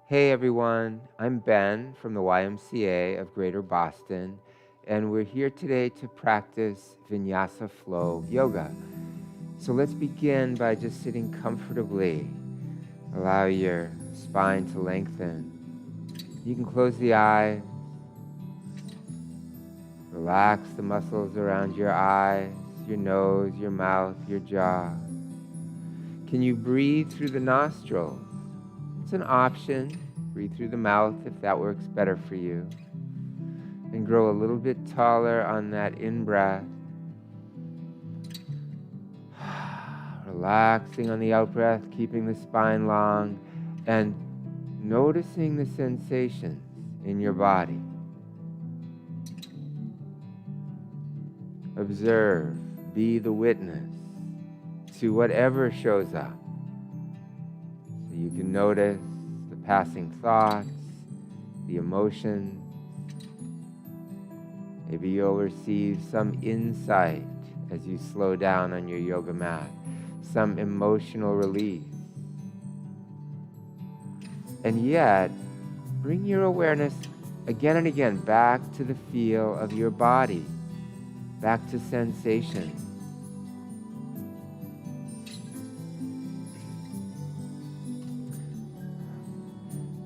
Hey everyone, I'm Ben from the YMCA of Greater Boston, and we're here today to practice Vinyasa flow yoga. So let's begin by just sitting comfortably. Allow your spine to lengthen. You can close the eyes, relax the muscles around your eyes, your nose, your mouth, your jaw. Can you breathe through the nostrils? It's an option. Breathe through the mouth if that works better for you. And grow a little bit taller on that in-breath. Relaxing on the out-breath, keeping the spine long, and noticing the sensations in your body. Observe, be the witness to whatever shows up. So you can notice the passing thoughts, the emotions. Maybe you'll receive some insight as you slow down on your yoga mat, some emotional release. And yet, bring your awareness again and again back to the feel of your body, back to sensation.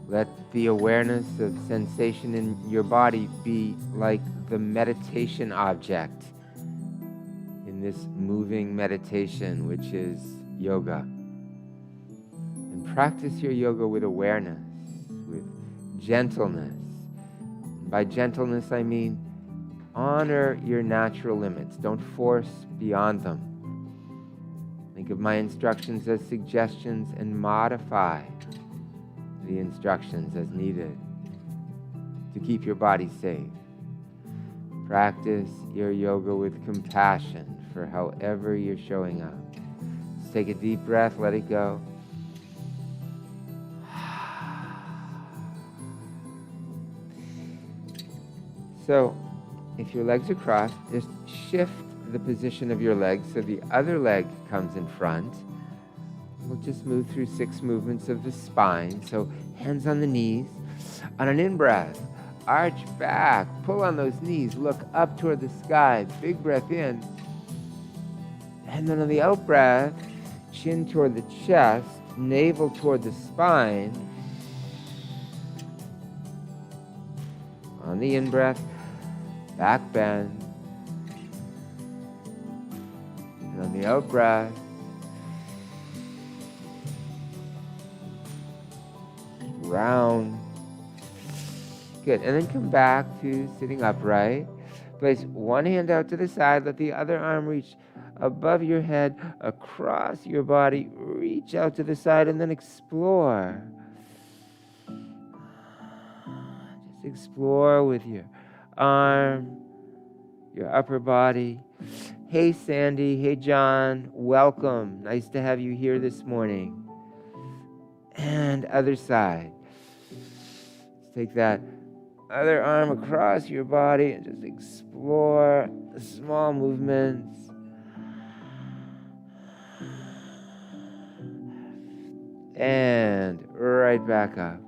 Let the awareness of sensation in your body be like the meditation object in this moving meditation, which is yoga. And practice your yoga with awareness, with gentleness. By gentleness, I mean honor your natural limits. Don't force beyond them. Think of my instructions as suggestions and modify the instructions as needed to keep your body safe. Practice your yoga with compassion for however you're showing up. Just take a deep breath, let it go. So, if your legs are crossed, just shift the position of your legs so the other leg comes in front. We'll just move through 6 movements of the spine. So hands on the knees. On an in-breath, arch back, pull on those knees, look up toward the sky, big breath in. And then on the out-breath, chin toward the chest, navel toward the spine. On the in-breath, back bend. And on the out-breath, round. Good. And then come back to sitting upright. Place one hand out to the side. Let the other arm reach above your head, across your body. Reach out to the side and then explore. Just explore with your arm, your upper body. Hey, Sandy. Hey, John. Welcome. Nice to have you here this morning. And other side. Take that other arm across your body and just explore the small movements. And right back up.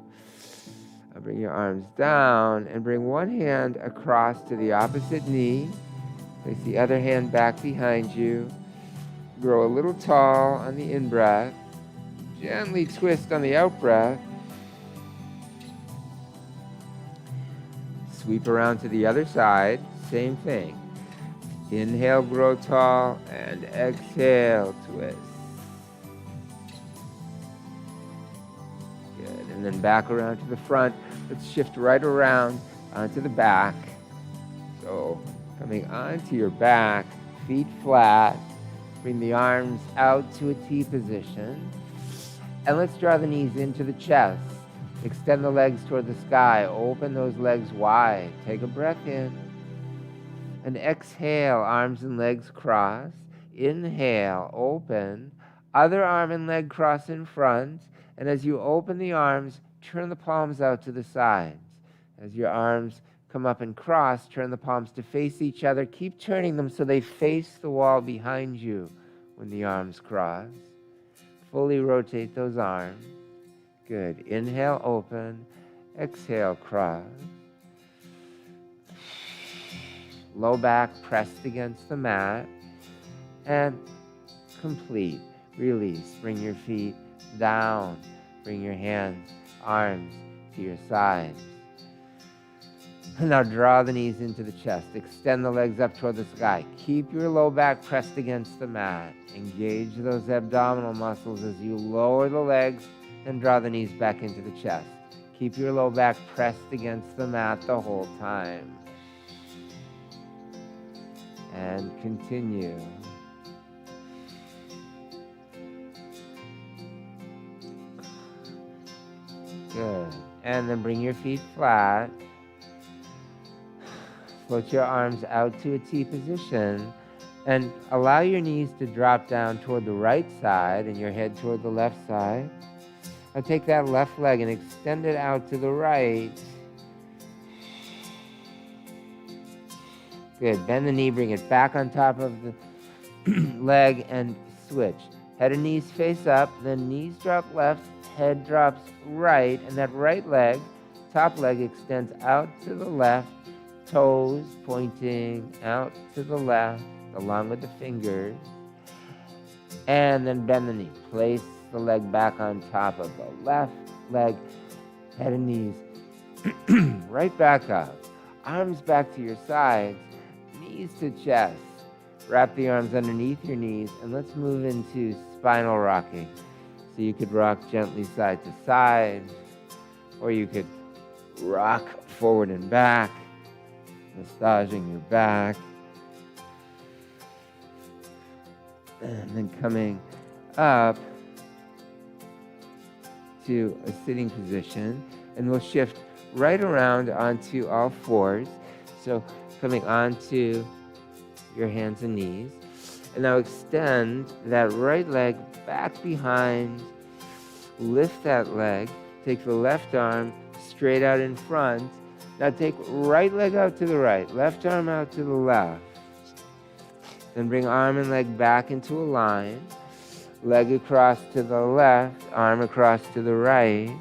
I'll bring your arms down and bring one hand across to the opposite knee. Place the other hand back behind you. Grow a little tall on the in-breath. Gently twist on the out-breath. Sweep around to the other side, same thing. Inhale, grow tall, and exhale, twist. Good, and then back around to the front. Let's shift right around onto the back. So, coming onto your back, feet flat. Bring the arms out to a T position. And let's draw the knees into the chest. Extend the legs toward the sky. Open those legs wide. Take a breath in. And exhale, arms and legs cross. Inhale, open. Other arm and leg cross in front. And as you open the arms, turn the palms out to the sides. As your arms come up and cross, turn the palms to face each other. Keep turning them so they face the wall behind you when the arms cross. Fully rotate those arms. Good. Inhale, open. Exhale, cross. Low back pressed against the mat. And complete. Release. Bring your feet down. Bring your hands, arms to your sides. Now draw the knees into the chest. Extend the legs up toward the sky. Keep your low back pressed against the mat. Engage those abdominal muscles as you lower the legs and draw the knees back into the chest. Keep your low back pressed against the mat the whole time. And continue. Good. And then bring your feet flat. Float your arms out to a T position and allow your knees to drop down toward the right side and your head toward the left side. Now take that left leg and extend it out to the right. Good. Bend the knee, bring it back on top of the leg and switch. Head and knees face up, then knees drop left, head drops right, and that right leg, top leg, extends out to the left, toes pointing out to the left along with the fingers. And then bend the knee. Place the leg back on top of the left leg, head and knees right back up. Arms back to your sides, knees to chest. Wrap the arms underneath your knees and let's move into spinal rocking. So you could rock gently side to side, or you could rock forward and back, massaging your back. And then coming up to a sitting position, and we'll shift right around onto all fours. So coming onto your hands and knees. And now extend that right leg back behind. Lift that leg. Take the left arm straight out in front. Now take right leg out to the right. Left arm out to the left. Then bring arm and leg back into a line. Leg across to the left. Arm across to the right.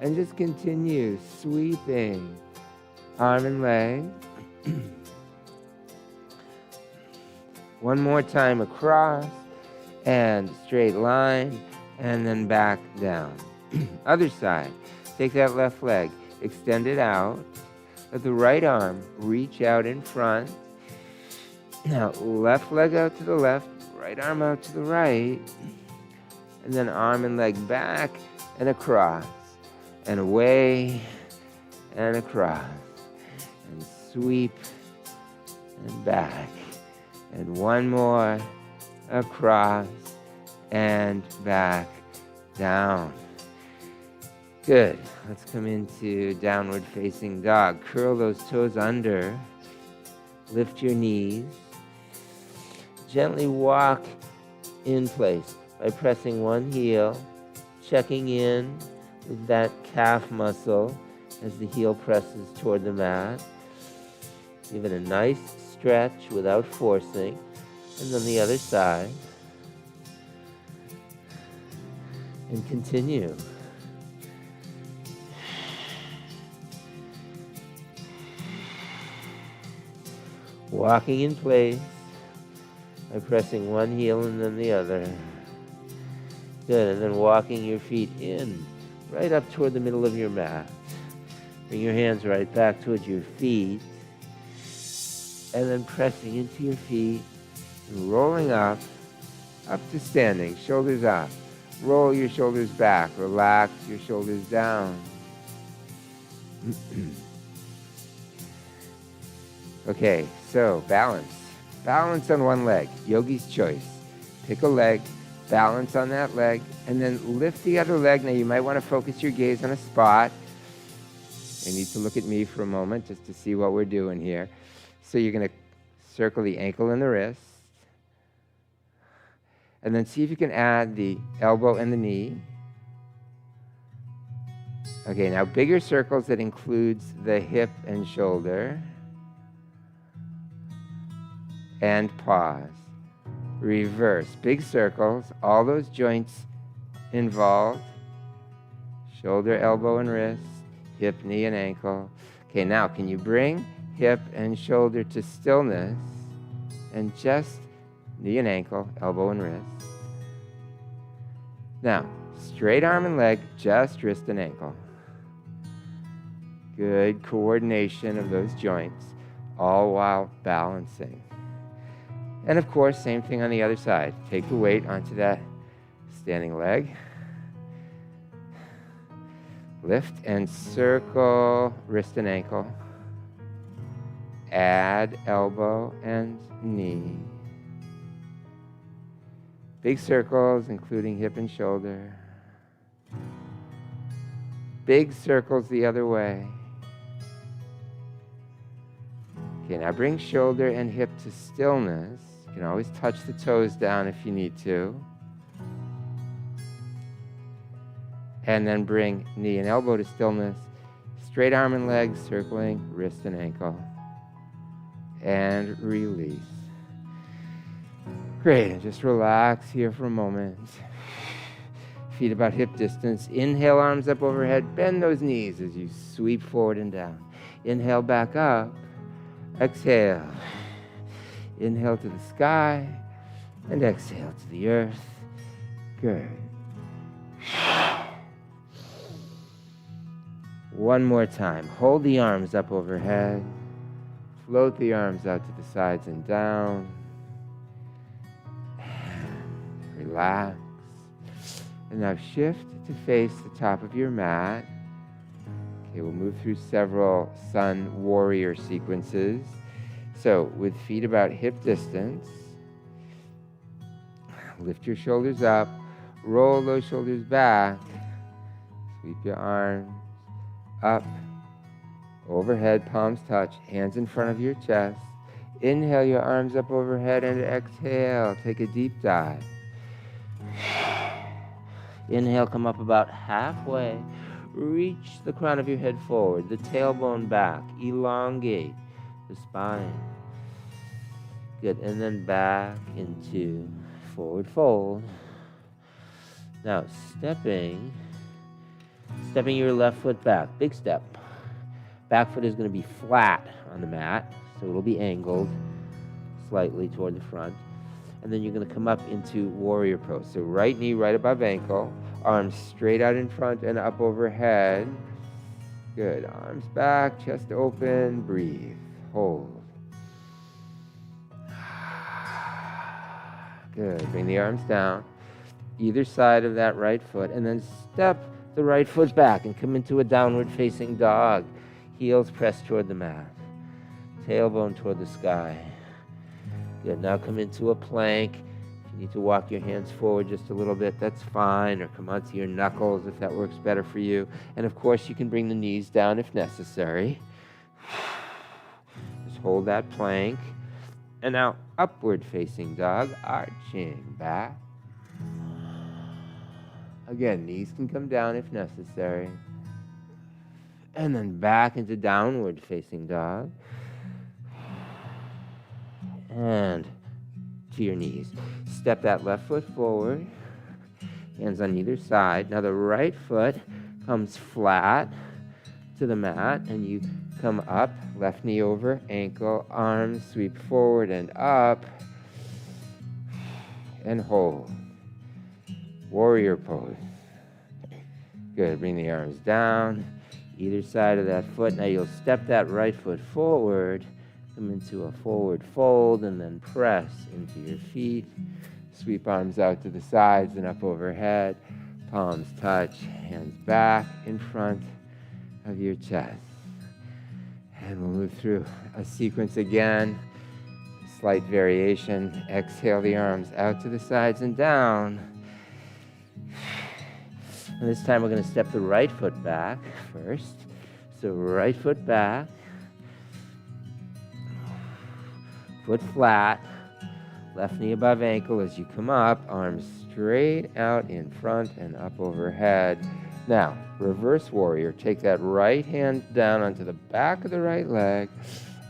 And just continue sweeping arm and leg. One more time across and straight line and then back down. Other side. Take that left leg, extend it out. Let the right arm reach out in front. Now left leg out to the left, right arm out to the right. And then arm and leg back and across and away and across. And sweep and back. And one more across and back down. Good. Let's come into downward facing dog. Curl those toes under. Lift your knees. Gently walk in place by pressing one heel, checking in with that calf muscle as the heel presses toward the mat. Give it a nice stretch without forcing. And then the other side. And continue. Walking in place by pressing one heel and then the other. Good, and then walking your feet in, right up toward the middle of your mat. Bring your hands right back towards your feet. And then pressing into your feet, and rolling up to standing, shoulders up. Roll your shoulders back, relax your shoulders down. Okay, so balance. Balance on one leg, yogi's choice. Pick a leg, balance on that leg, and then lift the other leg. Now you might want to focus your gaze on a spot. You need to look at me for a moment just to see what we're doing here. So you're going to circle the ankle and the wrist. And then see if you can add the elbow and the knee. Okay, now bigger circles that includes the hip and shoulder. And pause. Reverse. Big circles, all those joints involved. shoulder, elbow, and wrist, hip, knee, and ankle. Okay, now can you bring hip and shoulder to stillness and just knee and ankle, elbow and wrist. Now, straight arm and leg, just wrist and ankle. Good coordination of those joints, all while balancing. And of course, same thing on the other side. Take the weight onto that standing leg. Lift and circle wrist and ankle. Add elbow and knee. Big circles, including hip and shoulder. Big circles the other way. Okay, now bring shoulder and hip to stillness. You can always touch the toes down if you need to. And then bring knee and elbow to stillness. Straight arm and leg, circling wrist and ankle. And release. Great, and just relax here for a moment. Feet about hip distance. Inhale, arms up overhead. Bend those knees as you sweep forward and down. Inhale, back up. Exhale. Inhale to the sky. And exhale to the earth. Good. One more time. Hold the arms up overhead. Float the arms out to the sides and down. Relax. And now shift to face the top of your mat. Okay, we'll move through several sun warrior sequences. So, with feet about hip distance, lift your shoulders up, roll those shoulders back, sweep your arms up, overhead, palms touch, hands in front of your chest. Inhale your arms up overhead and exhale, take a deep dive. Inhale, come up about halfway. Reach the crown of your head forward, the tailbone back. Elongate the spine. Good, and then back into forward fold. Now, stepping your left foot back. Big step. Back foot is going to be flat on the mat, so it'll be angled slightly toward the front. And then you're going to come up into warrior pose. So right knee right above ankle, arms straight out in front and up overhead. Good. Arms back, chest open, breathe, hold. Good. Bring the arms down, either side of that right foot, and then step the right foot back and come into a downward facing dog. Heels pressed toward the mat, tailbone toward the sky. Good. Now come into a plank. If you need to walk your hands forward just a little bit, that's fine, or come onto your knuckles if that works better for you. And of course, you can bring the knees down if necessary. Just hold that plank. And now, upward facing dog, arching back. Again, knees can come down if necessary. And then back into downward facing dog. And to your knees. Step that left foot forward. Hands on either side. Now the right foot comes flat to the mat, and you come up, left knee over, ankle, arms, sweep forward and up, and hold. Warrior pose. Good. Bring the arms down, either side of that foot. Now you'll step that right foot forward, come into a forward fold, and then press into your feet. Sweep arms out to the sides and up overhead. Palms touch, hands back in front of your chest. And we'll move through a sequence again. Slight variation. Exhale the arms out to the sides and down. And this time we're going to step the right foot back first. So right foot back. Foot flat. Left knee above ankle as you come up. Arms straight out in front and up overhead. Now, reverse warrior. Take that right hand down onto the back of the right leg.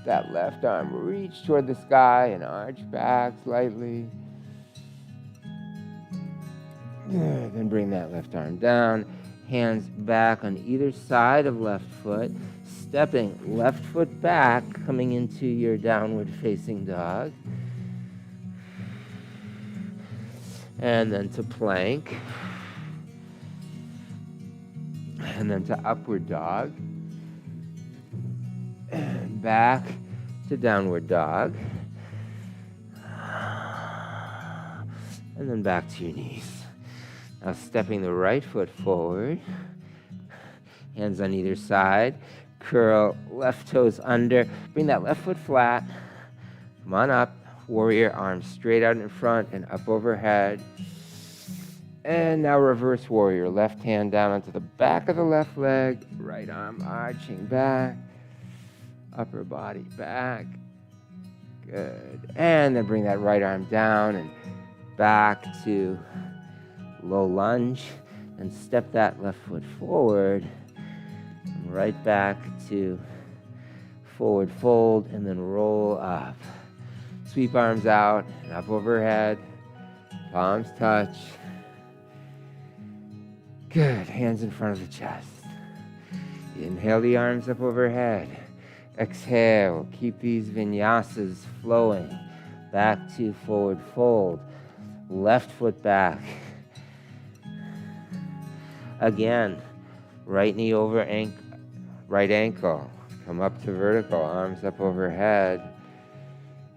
That left arm reach toward the sky and arch back slightly. Good. Then bring that left arm down. Hands back on either side of left foot. Stepping left foot back, coming into your downward facing dog. And then to plank. And then to upward dog. And back to downward dog. And then back to your knees. Now stepping the right foot forward. Hands on either side. Curl left toes under. Bring that left foot flat. Come on up. Warrior, arms straight out in front and up overhead. And now reverse warrior. Left hand down onto the back of the left leg. Right arm arching back. Upper body back. Good. And then bring that right arm down and back to low lunge. And step that left foot forward. And right back to forward fold. And then roll up. Sweep arms out and up overhead. Palms touch. Good. Hands in front of the chest. Inhale the arms up overhead. Exhale. Keep these vinyasas flowing. Back to forward fold. Left foot back. Again. Right knee over right ankle. Come up to vertical. Arms up overhead.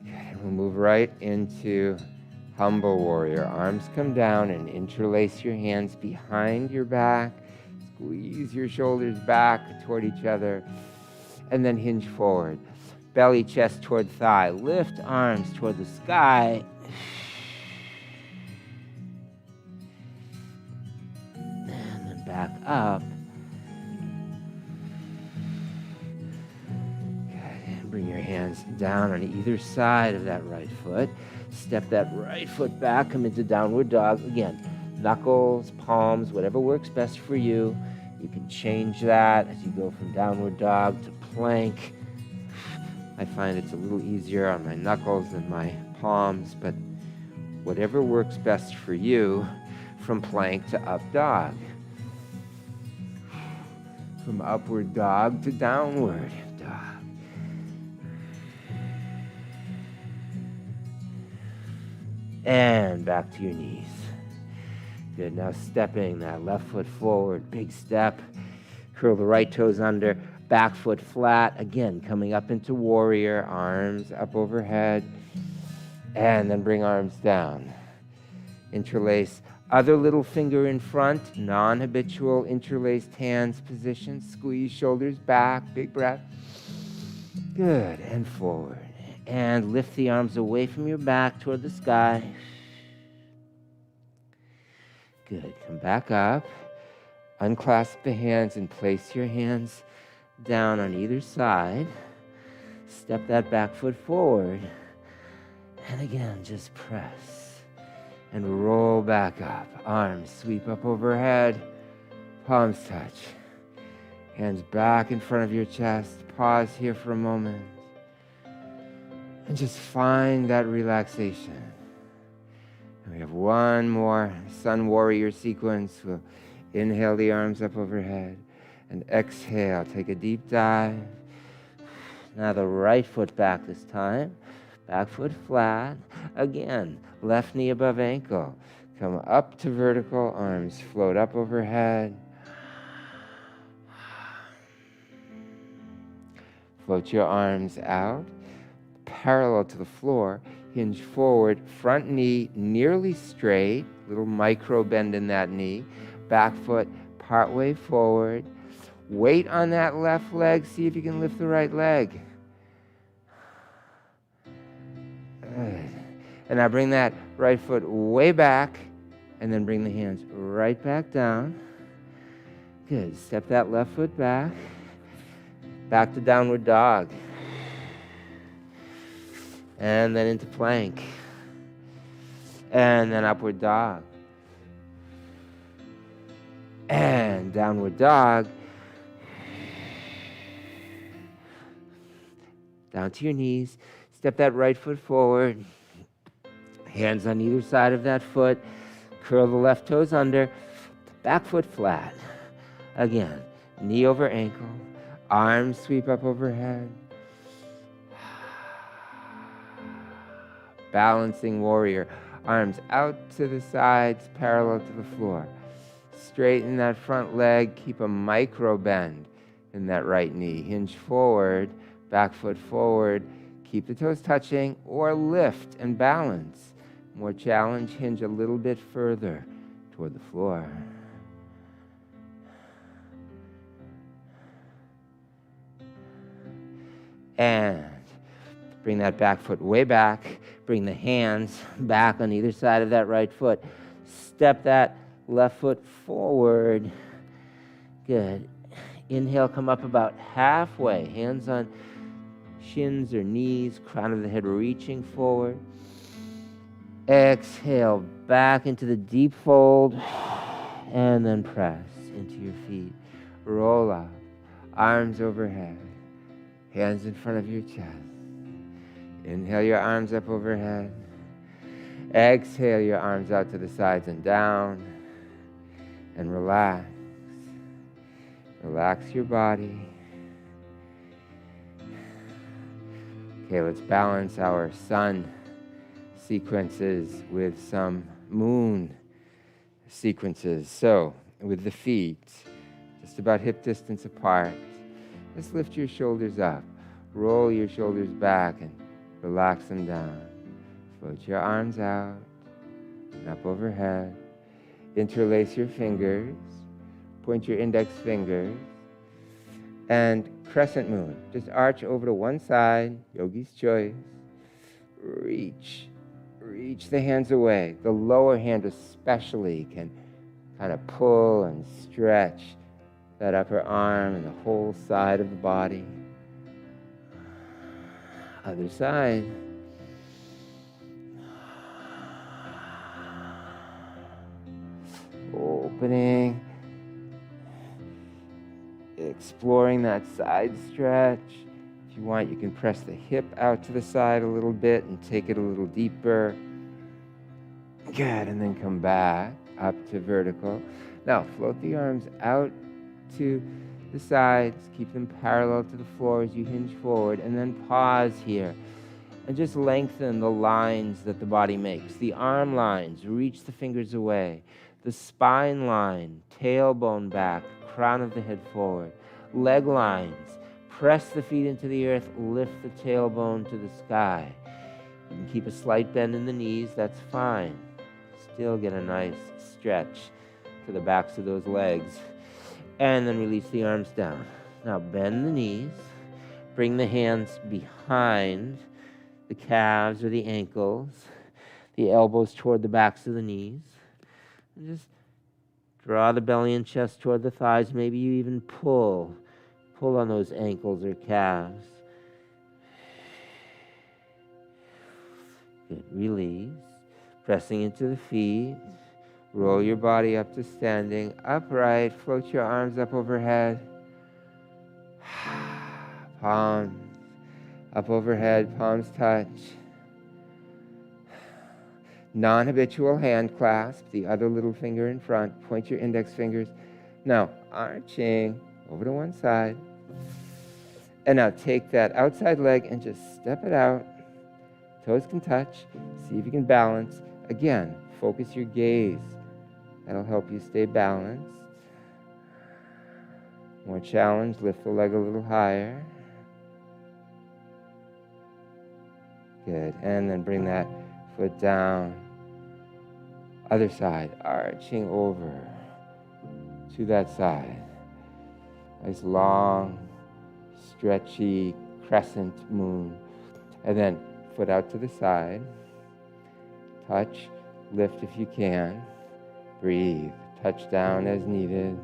Good. We'll move right into humble warrior. Arms come down and interlace your hands behind your back. Squeeze your shoulders back toward each other. And then hinge forward. Belly, chest toward thigh. Lift arms toward the sky. And then back up. Good. And bring your hands down on either side of that right foot. Step that right foot back, come into downward dog. Again, knuckles, palms, whatever works best for you. You can change that as you go from downward dog to plank. I find it's a little easier on my knuckles than my palms, but whatever works best for you, from plank to up dog. From upward dog to downward dog. And back to your knees. Good. Now stepping that left foot forward. Big step. Curl the right toes under. Back foot flat. Again, coming up into warrior. Arms up overhead. And then bring arms down. Interlace. Other little finger in front. Non-habitual interlaced hands position. Squeeze shoulders back. Big breath. Good. And forward. And lift the arms away from your back toward the sky. Good. Come back up. Unclasp the hands and place your hands down on either side. Step that back foot forward. And again, just press. And roll back up. Arms sweep up overhead. Palms touch. Hands back in front of your chest. Pause here for a moment. And just find that relaxation. And we have one more sun warrior sequence. We'll inhale the arms up overhead and exhale. Take a deep dive. Now the right foot back this time. Back foot flat. Again, left knee above ankle. Come up to vertical. Arms float up overhead. Float your arms out. Parallel to the floor, hinge forward, front knee nearly straight, little micro bend in that knee, back foot partway forward, weight on that left leg, see if you can lift the right leg. Good. And now bring that right foot way back, and then bring the hands right back down. Good, step that left foot back to downward dog. And then into plank. And then upward dog. And downward dog. Down to your knees. Step that right foot forward. Hands on either side of that foot. Curl the left toes under. Back foot flat. Again, knee over ankle, arms sweep up overhead. Balancing warrior, arms out to the sides, parallel to the floor. Straighten that front leg, keep a micro bend in that right knee. Hinge forward, back foot forward, keep the toes touching, or lift and balance. More challenge, hinge a little bit further toward the floor. And bring that back foot way back. Bring the hands back on either side of that right foot. Step that left foot forward. Good. Inhale, come up about halfway. Hands on shins or knees, crown of the head reaching forward. Exhale, back into the deep fold, and then press into your feet. Roll up, arms overhead, hands in front of your chest. Inhale your arms up overhead. Exhale your arms out to the sides and down. And relax. Relax your body. Okay, let's balance our sun sequences with some moon sequences. So, with the feet just about hip distance apart, just lift your shoulders up. Roll your shoulders back and relax them down. Float your arms out and up overhead. Interlace your fingers. Point your index fingers. And crescent moon. Just arch over to one side. Yogi's choice. Reach the hands away. The lower hand especially can kind of pull and stretch that upper arm and the whole side of the body. Other side. Opening. Exploring that side stretch. If you want, you can press the hip out to the side a little bit and take it a little deeper. Good, and then come back up to vertical. Now, float the arms out to the sides. Keep them parallel to the floor as you hinge forward, and then pause here. And just lengthen the lines that the body makes. The arm lines, reach the fingers away. The spine line, tailbone back, crown of the head forward. Leg lines, press the feet into the earth, lift the tailbone to the sky. You can keep a slight bend in the knees, that's fine. Still get a nice stretch to the backs of those legs. And then release the arms down. Now bend the knees, bring the hands behind the calves or the ankles, the elbows toward the backs of the knees. And just draw the belly and chest toward the thighs. Maybe you even pull on those ankles or calves. Good. Release. Pressing into the feet. Roll your body up to standing. Upright. Float your arms up overhead. Palms up overhead. Palms touch. Non-habitual hand clasp. The other little finger in front. Point your index fingers. Now, arching over to one side. And now take that outside leg and just step it out. Toes can touch. See if you can balance. Again, focus your gaze. That'll help you stay balanced. More challenge. Lift the leg a little higher. Good. And then bring that foot down. Other side. Arching over to that side. Nice long, stretchy crescent moon. And then foot out to the side. Touch, lift if you can. Breathe. Touch down as needed.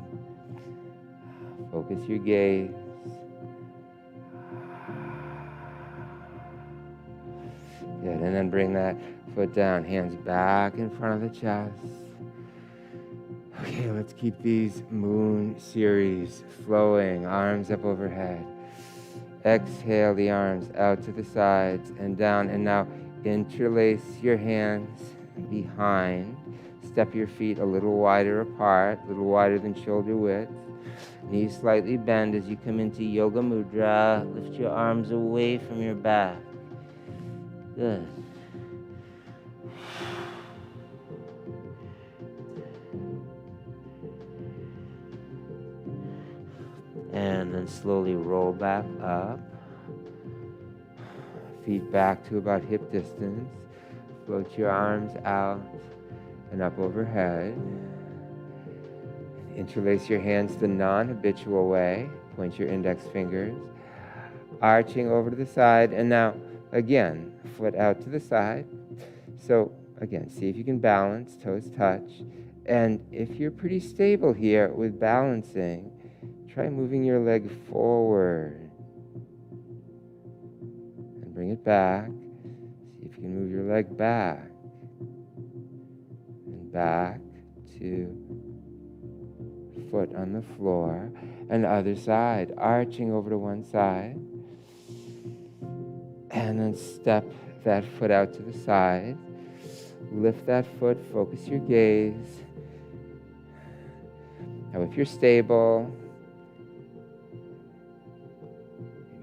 Focus your gaze. Good. And then bring that foot down. Hands back in front of the chest. Okay, let's keep these moon series flowing. Arms up overhead. Exhale the arms out to the sides and down. And now interlace your hands behind. Step your feet a little wider apart, a little wider than shoulder width. Knees slightly bend as you come into Yoga Mudra. Lift your arms away from your back. Good. And then slowly roll back up. Feet back to about hip distance. Float your arms out and up overhead. Interlace your hands the non-habitual way. Point your index fingers. Arching over to the side. And now, again, foot out to the side. So, again, see if you can balance, toes touch. And if you're pretty stable here with balancing, try moving your leg forward. And bring it back. See if you can move your leg back. And back to foot on the floor. And the other side, arching over to one side. And then step that foot out to the side. Lift that foot, focus your gaze. Now if you're stable,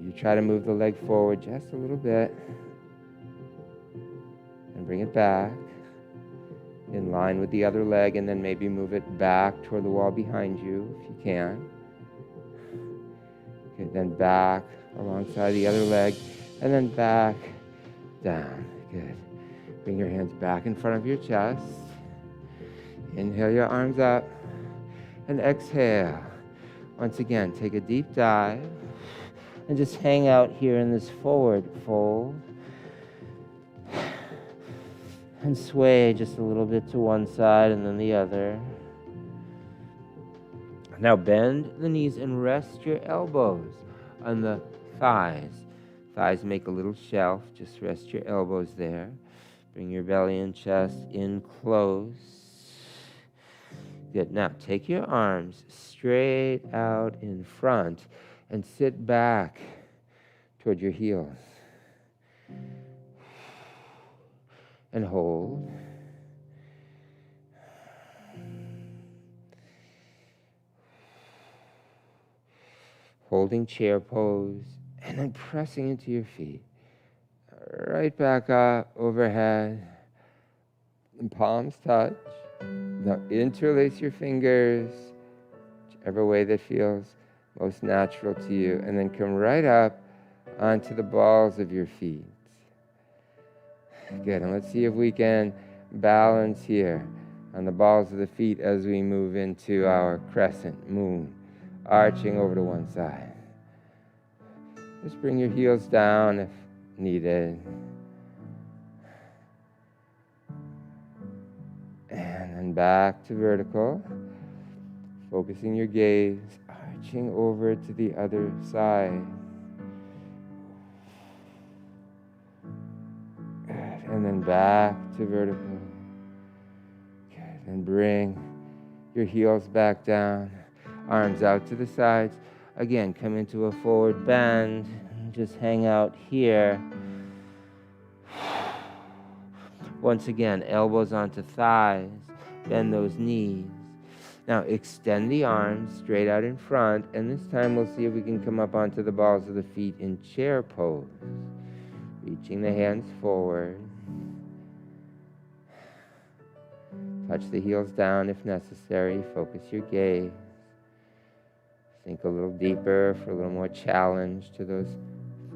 you try to move the leg forward just a little bit and bring it back in line with the other leg, and then maybe move it back toward the wall behind you if you can. Okay, then back alongside the other leg, and then back down. Good. Bring your hands back in front of your chest. Inhale your arms up and exhale. Once again, take a deep dive and just hang out here in this forward fold. And sway just a little bit to one side and then the other. Now bend the knees and rest your elbows on the thighs. Thighs make a little shelf. Just rest your elbows there. Bring your belly and chest in close. Good. Now take your arms straight out in front and sit back toward your heels. And hold. Holding chair pose and then pressing into your feet. Right back up overhead. And palms touch. Now interlace your fingers, whichever way that feels most natural to you. And then come right up onto the balls of your feet. Good, and let's see if we can balance here on the balls of the feet as we move into our crescent moon, arching over to one side. Just bring your heels down if needed. And then back to vertical, focusing your gaze, arching over to the other side. And then back to vertical. Good. And bring your heels back down. Arms out to the sides. Again, come into a forward bend. Just hang out here. Once again, elbows onto thighs. Bend those knees. Now extend the arms straight out in front. And this time we'll see if we can come up onto the balls of the feet in chair pose. Reaching the hands forward. Touch the heels down if necessary. Focus your gaze. Sink a little deeper for a little more challenge to those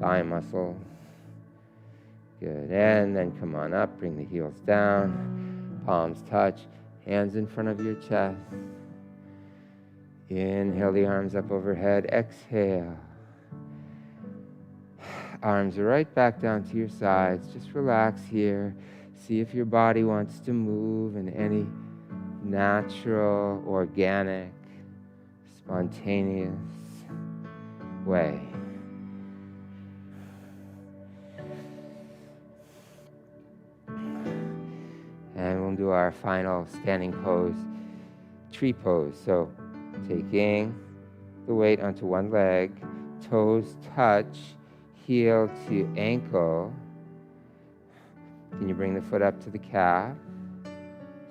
thigh muscles. Good. And then come on up. Bring the heels down. Palms touch. Hands in front of your chest. Inhale the arms up overhead. Exhale. Arms right back down to your sides. Just relax here. See if your body wants to move in any natural, organic, spontaneous way. And we'll do our final standing pose, tree pose. So taking the weight onto one leg, toes touch, heel to ankle. Can you bring the foot up to the calf?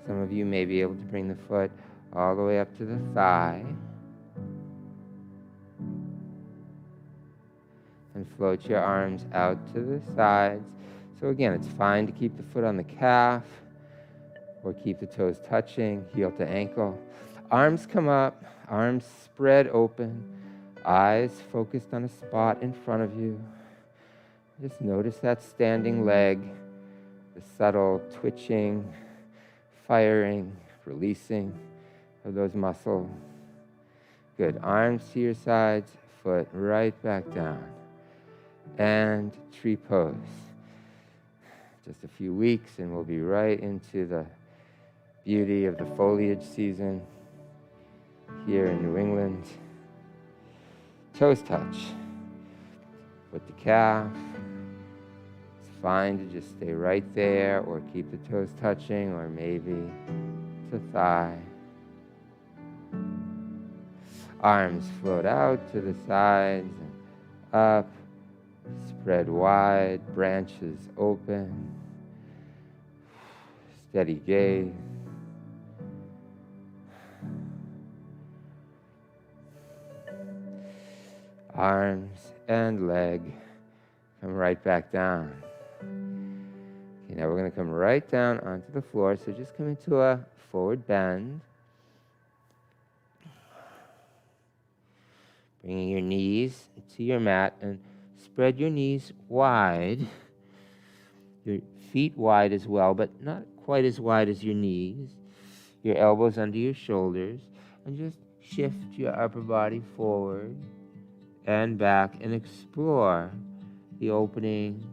Some of you may be able to bring the foot all the way up to the thigh. And float your arms out to the sides. So again, it's fine to keep the foot on the calf or keep the toes touching, heel to ankle. Arms come up, arms spread open, eyes focused on a spot in front of you. Just notice that standing leg, the subtle twitching, firing, releasing of those muscles. Good. Arms to your sides, foot right back down. And tree pose. Just a few weeks and we'll be right into the beauty of the foliage season here in New England. Toes touch. Foot to calf. It's fine to just stay right there or keep the toes touching or maybe to thigh. Arms float out to the sides and up. Spread wide, branches open. Steady gaze. Arms and leg come right back down. Okay, now we're going to come right down onto the floor. So just come into a forward bend. Bringing your knees to your mat and spread your knees wide. Your feet wide as well, but not quite as wide as your knees. Your elbows under your shoulders. And just shift your upper body forward and back and explore the opening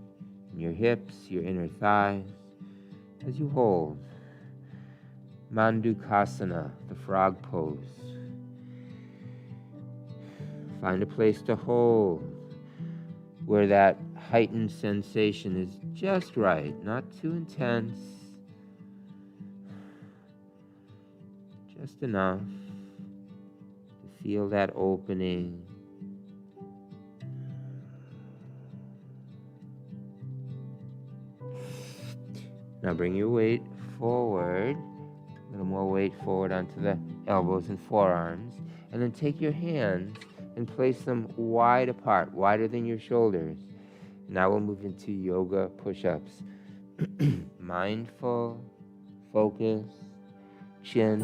in your hips, your inner thighs, as you hold. Mandukasana, the frog pose. Find a place to hold where that heightened sensation is just right, not too intense, just enough to feel that opening. Now bring your weight forward, a little more weight forward onto the elbows and forearms, and then take your hands and place them wide apart, wider than your shoulders. Now we'll move into yoga push-ups. Mindful, focus, chin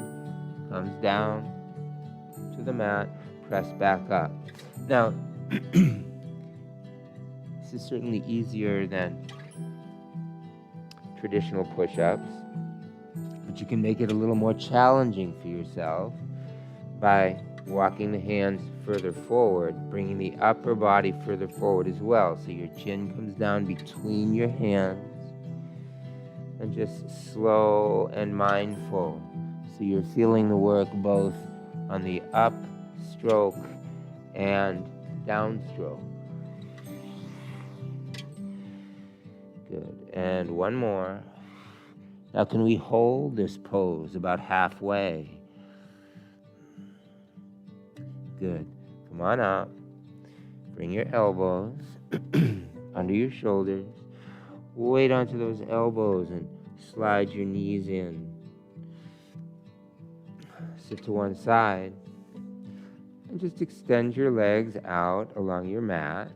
comes down to the mat, press back up. Now, this is certainly easier than traditional push-ups, but you can make it a little more challenging for yourself by walking the hands further forward, bringing the upper body further forward as well. So your chin comes down between your hands. And just slow and mindful. So you're feeling the work both on the up stroke and downstroke. Good. And one more. Now can we hold this pose about halfway? Good. Come on up. Bring your elbows under your shoulders. Weight onto those elbows and slide your knees in. Sit to one side. And just extend your legs out along your mat.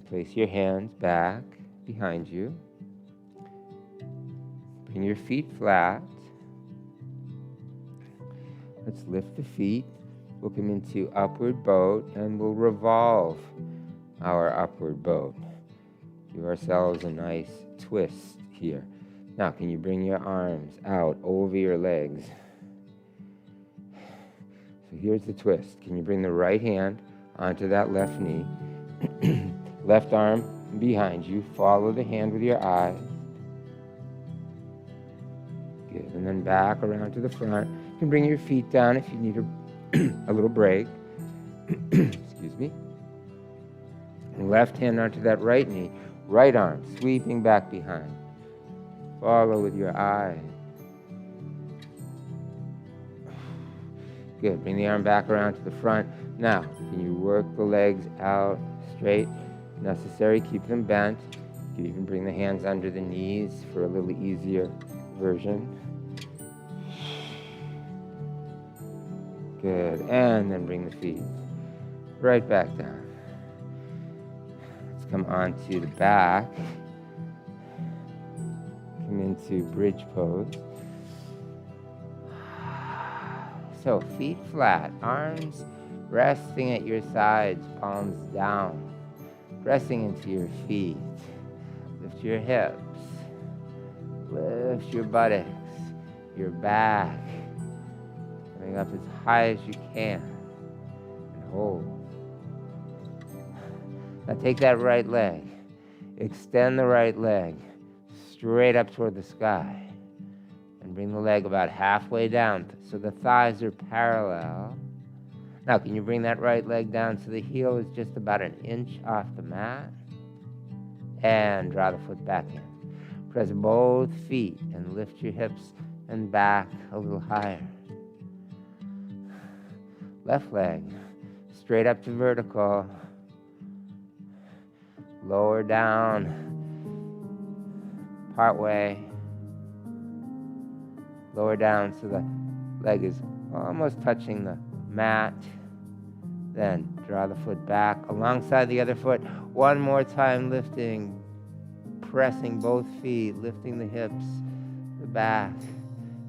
Place your hands back behind you. Bring your feet flat. Let's lift the feet. We'll come into upward boat and we'll revolve our upward boat. Give ourselves a nice twist here. Now, can you bring your arms out over your legs? So here's the twist. Can you bring the right hand onto that left knee? Left arm behind you. Follow the hand with your eyes. Good. And then back around to the front. You can bring your feet down if you need a little break. Excuse me. And left hand onto that right knee. Right arm sweeping back behind. Follow with your eyes. Good. Bring the arm back around to the front. Now, can you work the legs out straight? If necessary, keep them bent. You can even bring the hands under the knees for a little easier version. Good. And then bring the feet right back down. come onto the back. Come into bridge pose. So feet flat, arms resting at your sides, palms down, pressing into your feet. Lift your hips, lift your buttocks, your back, coming up as high as you can, and hold. Now take that right leg, extend the right leg straight up toward the sky, and bring the leg about halfway down so the thighs are parallel. Now, can you bring that right leg down so the heel is just about an inch off the mat? And draw the foot back in. Press both feet and lift your hips and back a little higher. Left leg, straight up to vertical. Lower down, part way. Lower down so the leg is almost touching the mat. Then draw the foot back alongside the other foot. One more time, lifting, pressing both feet, lifting the hips, the back.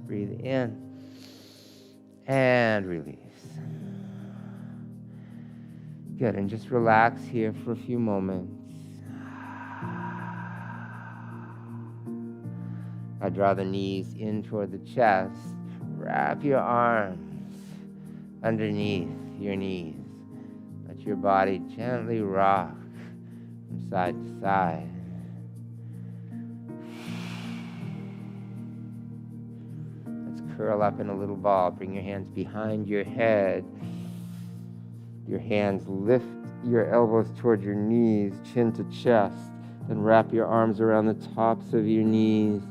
Breathe in and release. Good, and just relax here for a few moments. Now draw the knees in toward the chest. Wrap your arms underneath your knees. Let your body gently rock from side to side. Let's curl up in a little ball. Bring your hands behind your head. Your hands lift your elbows toward your knees, chin to chest. Then wrap your arms around the tops of your knees.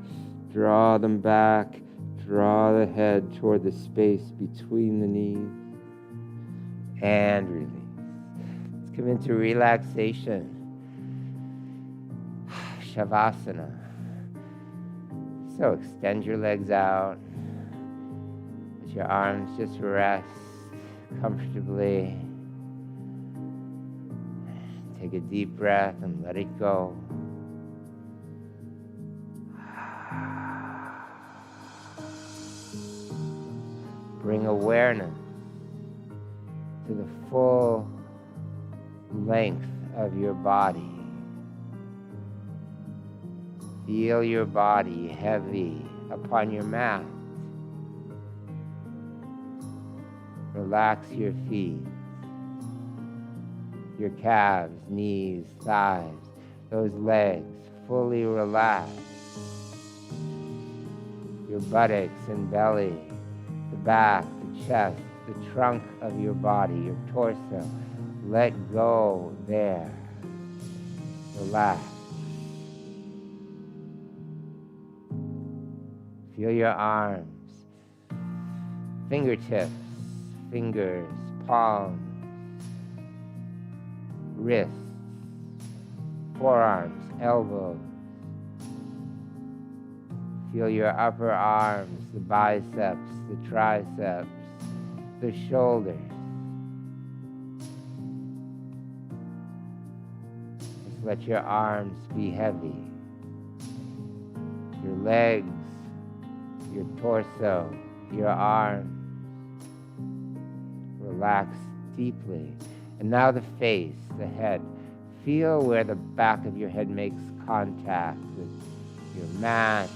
Draw them back. Draw the head toward the space between the knees. And release. Let's come into relaxation. Shavasana. So extend your legs out. Let your arms just rest comfortably. Take a deep breath and let it go. Bring awareness to the full length of your body. Feel your body heavy upon your mat. Relax your feet, your calves, knees, thighs, those legs fully relaxed. Your buttocks and belly, the back, the chest, the trunk of your body, your torso. Let go there. Relax. Feel your arms, fingertips, fingers, palms, wrists, forearms, elbows. Feel your upper arms, the biceps, the triceps, the shoulders. Just let your arms be heavy. Your legs, your torso, your arms. Relax deeply. And now the face, the head. Feel where the back of your head makes contact with your mat,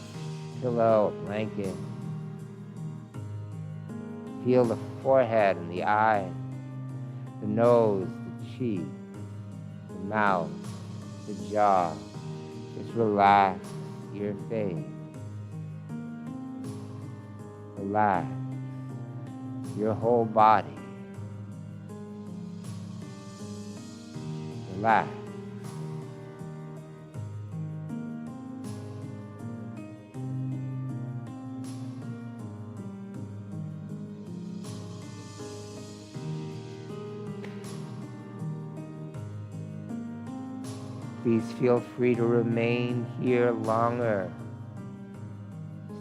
pillow, or blanket. Feel the forehead and the eyes, the nose, the cheek, the mouth, the jaw. Just relax your face. Relax your whole body. Relax. Please feel free to remain here longer.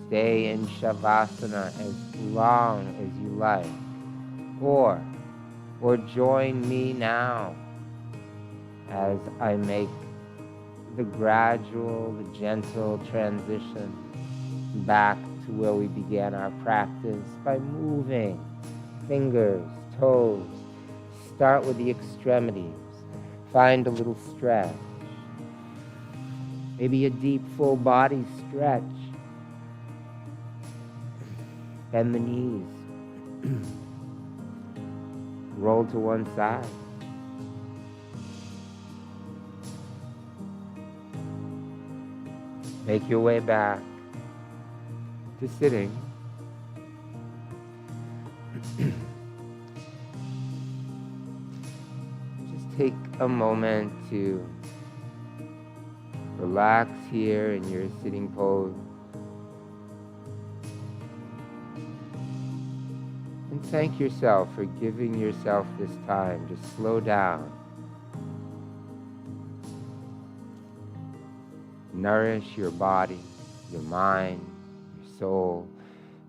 Stay in Shavasana as long as you like. Or join me now as I make the gradual, the gentle transition back to where we began our practice by moving fingers, toes. Start with the extremities. Find a little stretch. Maybe a deep, full body stretch. Bend the knees. Roll to one side. Make your way back to sitting. Just take a moment to relax here in your sitting pose. And thank yourself for giving yourself this time to slow down. Nourish your body, your mind, your soul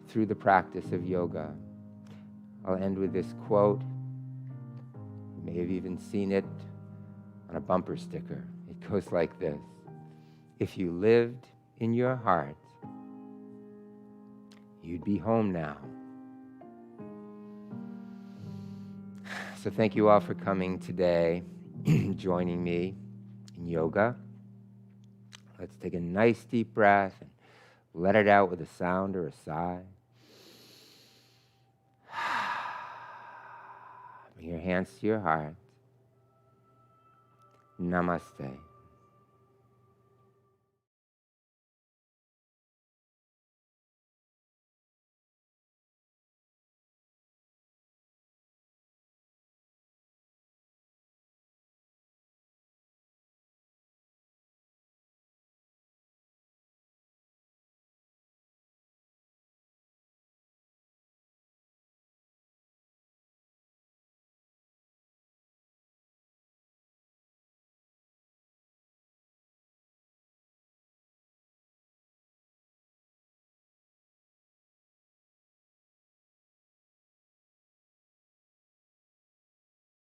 through the practice of yoga. I'll end with this quote. You may have even seen it on a bumper sticker. It goes like this: if you lived in your heart, you'd be home now. So thank you all for coming today, joining me in yoga. Let's take a nice deep breath and let it out with a sound or a sigh. Bring your hands to your heart. Namaste.